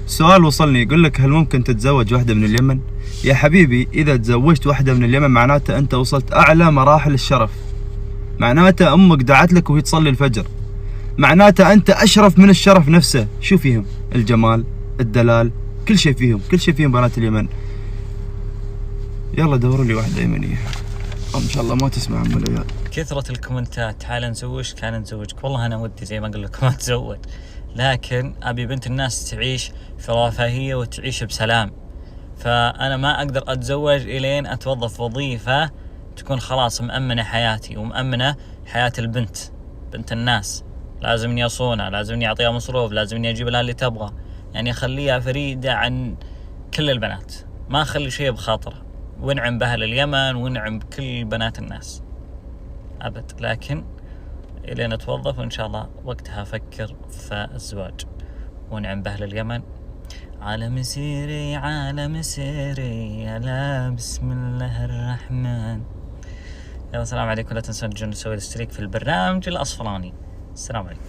سؤال وصلني يقول لك هل ممكن تتزوج واحدة من اليمن؟ يا حبيبي إذا تزوجت واحدة من اليمن معناته أنت وصلت أعلى مراحل الشرف، معناته أمك دعت لك وهي تصلي الفجر، معناته أنت أشرف من الشرف نفسه. شو فيهم؟ الجمال، الدلال، كل شيء فيهم، كل شيء فيهم بنات اليمن. يلا دوروا لي واحدة يمنية إن شاء الله ما تسمع أم العيال. كثرة الكومنتات تعال نزوجك كان نزوجك، والله أنا ودي زي ما أقول لكم أتزوج، لكن أبي بنت الناس تعيش في رفاهية وتعيش بسلام. فأنا ما أقدر أتزوج إلين أتوظف وظيفة تكون خلاص مأمنة حياتي ومأمنة حياة البنت، بنت الناس. لازم إني أصونها، لازم إني أعطيها مصروف، لازم إني أجيب لها اللي تبغى، يعني أخليها فريدة عن كل البنات، ما أخلي شيء بخاطرها، ونعم بأهل اليمن ونعم بكل بنات الناس أبد. لكن إلين أتوظف وإن شاء الله وقتها أفكر في الزواج ونعم بأهل اليمن. على مسيري على مسيري يلا بسم الله الرحمن. يلا السلام عليكم، لا تنسون تجون تسوي الاشتراك في البرنامج الأصفراني. السلام عليكم.